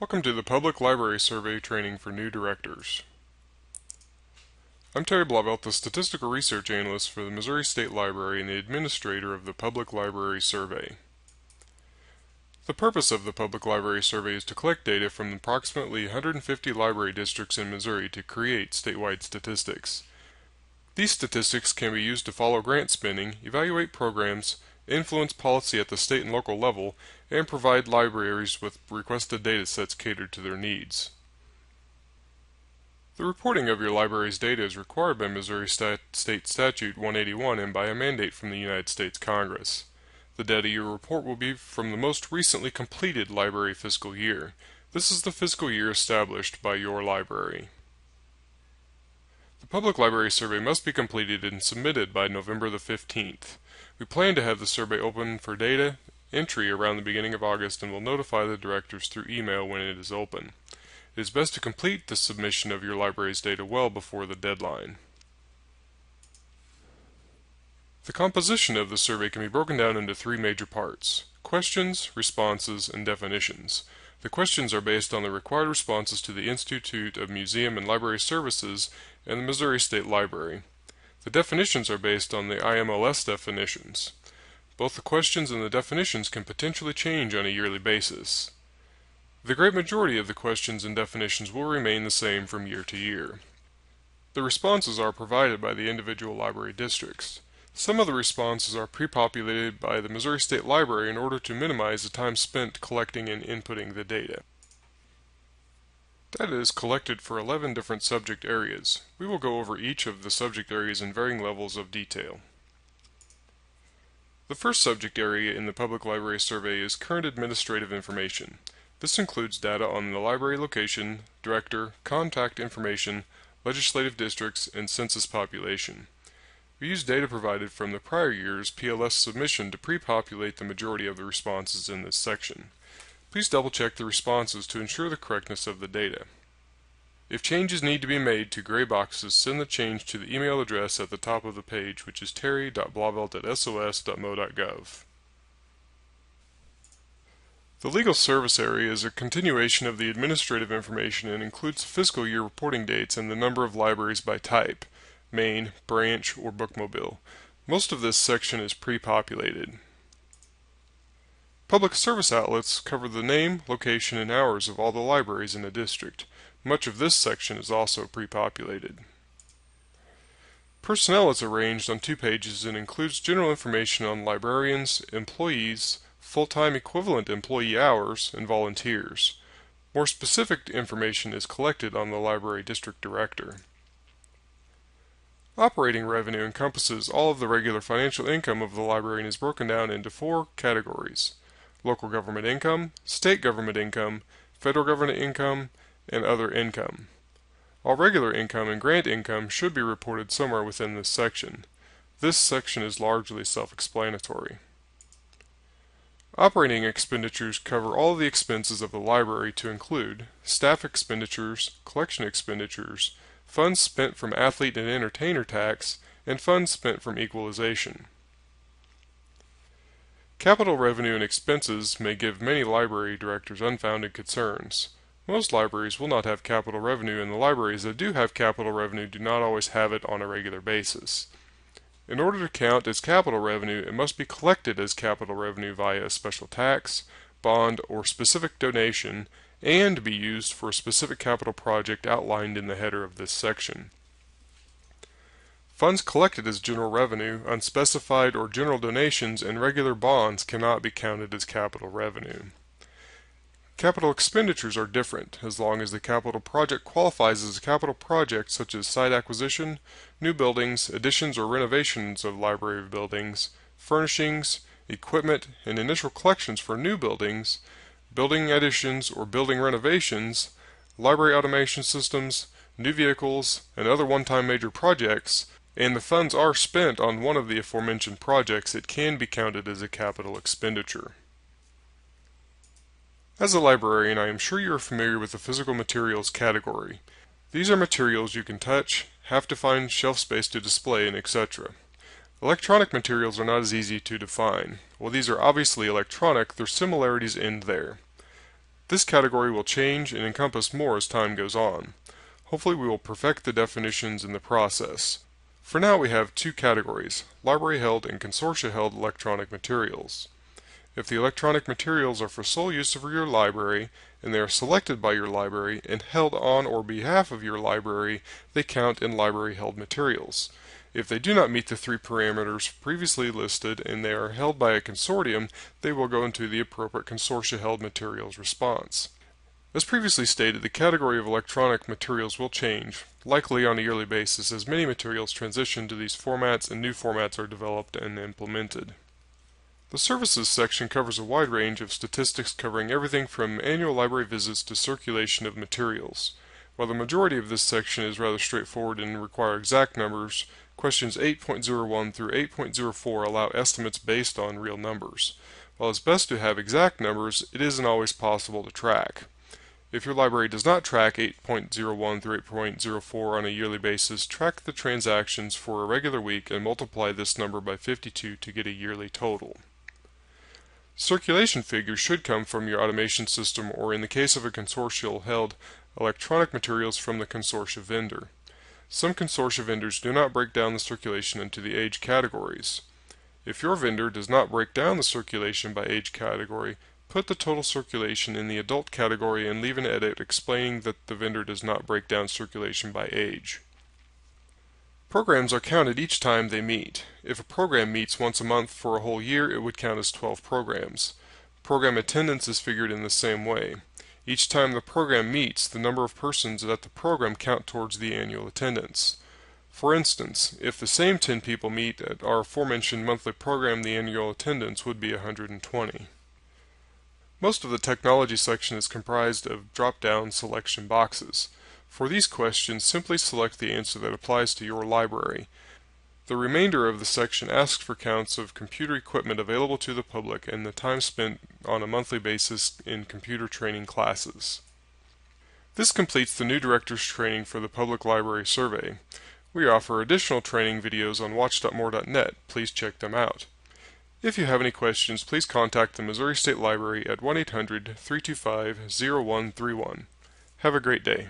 Welcome to the Public Library Survey Training for New Directors. I'm Terry Blauvelt, the Statistical Research Analyst for the Missouri State Library and the Administrator of the Public Library Survey. The purpose of the Public Library Survey is to collect data from approximately 150 library districts in Missouri to create statewide statistics. These statistics can be used to follow grant spending, evaluate programs, influence policy at the state and local level, and provide libraries with requested data sets catered to their needs. The reporting of your library's data is required by Missouri State Statute 181 and by a mandate from the United States Congress. The data you report will be from the most recently completed library fiscal year. This is the fiscal year established by your library. The Public Library Survey must be completed and submitted by November the 15th. We plan to have the survey open for data entry around the beginning of August and will notify the directors through email when it is open. It is best to complete the submission of your library's data well before the deadline. The composition of the survey can be broken down into three major parts: questions, responses, and definitions. The questions are based on the required responses to the Institute of Museum and Library Services and the Missouri State Library. The definitions are based on the IMLS definitions. Both the questions and the definitions can potentially change on a yearly basis. The great majority of the questions and definitions will remain the same from year to year. The responses are provided by the individual library districts. Some of the responses are pre-populated by the Missouri State Library in order to minimize the time spent collecting and inputting the data. Data is collected for 11 different subject areas. We will go over each of the subject areas in varying levels of detail. The first subject area in the Public Library Survey is current administrative information. This includes data on the library location, director, contact information, legislative districts, and census population. We use data provided from the prior year's PLS submission to pre-populate the majority of the responses in this section. Please double-check the responses to ensure the correctness of the data. If changes need to be made to gray boxes, send the change to the email address at the top of the page, which is terry.blauvelt@sos.mo.gov. The legal service area is a continuation of the administrative information and includes fiscal year reporting dates and the number of libraries by type: main, branch, or bookmobile. Most of this section is pre-populated. Public service outlets cover the name, location, and hours of all the libraries in a district. Much of this section is also pre-populated. Personnel is arranged on 2 pages and includes general information on librarians, employees, full-time equivalent employee hours, and volunteers. More specific information is collected on the library district director. Operating revenue encompasses all of the regular financial income of the library and is broken down into 4 categories: local government income, state government income, federal government income, and other income. All regular income and grant income should be reported somewhere within this section. This section is largely self-explanatory. Operating expenditures cover all of the expenses of the library to include staff expenditures, collection expenditures, funds spent from athlete and entertainer tax, and funds spent from equalization. Capital revenue and expenses may give many library directors unfounded concerns. Most libraries will not have capital revenue, and the libraries that do have capital revenue do not always have it on a regular basis. In order to count as capital revenue, it must be collected as capital revenue via a special tax, bond, or specific donation, and be used for a specific capital project outlined in the header of this section. Funds collected as general revenue, unspecified or general donations, and regular bonds cannot be counted as capital revenue. Capital expenditures are different, as long as the capital project qualifies as a capital project, such as site acquisition, new buildings, additions or renovations of library buildings, furnishings, equipment, and initial collections for new buildings, building additions or building renovations, library automation systems, new vehicles, and other one-time major projects, and the funds are spent on one of the aforementioned projects. It can be counted as a capital expenditure. As a librarian, I am sure you are familiar with the physical materials category. These are materials you can touch, have to find shelf space to display, and etc. Electronic materials are not as easy to define. While these are obviously electronic, their similarities end there. This category will change and encompass more as time goes on. Hopefully we will perfect the definitions in the process. For now we have two categories, library-held and consortia-held electronic materials. If the electronic materials are for sole use of your library, and they are selected by your library and held on or behalf of your library, they count in library-held materials. If they do not meet the three parameters previously listed and they are held by a consortium, they will go into the appropriate consortia-held materials response. As previously stated, the category of electronic materials will change, likely on a yearly basis, as many materials transition to these formats and new formats are developed and implemented. The services section covers a wide range of statistics covering everything from annual library visits to circulation of materials. While the majority of this section is rather straightforward and require exact numbers, questions 8.01 through 8.04 allow estimates based on real numbers. While it's best to have exact numbers, it isn't always possible to track. If your library does not track 8.01 through 8.04 on a yearly basis, track the transactions for a regular week and multiply this number by 52 to get a yearly total. Circulation figures should come from your automation system or, in the case of a consortial, held electronic materials from the consortia vendor. Some consortia vendors do not break down the circulation into the age categories. If your vendor does not break down the circulation by age category, put the total circulation in the adult category and leave an edit explaining that the vendor does not break down circulation by age. Programs are counted each time they meet. If a program meets once a month for a whole year, it would count as 12 programs. Program attendance is figured in the same way. Each time the program meets, the number of persons at the program count towards the annual attendance. For instance, if the same 10 people meet at our aforementioned monthly program, the annual attendance would be 120. Most of the technology section is comprised of drop-down selection boxes. For these questions, simply select the answer that applies to your library. The remainder of the section asks for counts of computer equipment available to the public and the time spent on a monthly basis in computer training classes. This completes the new Directors Training for the Public Library Survey. We offer additional training videos on watch.more.net. Please check them out. If you have any questions, please contact the Missouri State Library at 1-800-325-0131. Have a great day.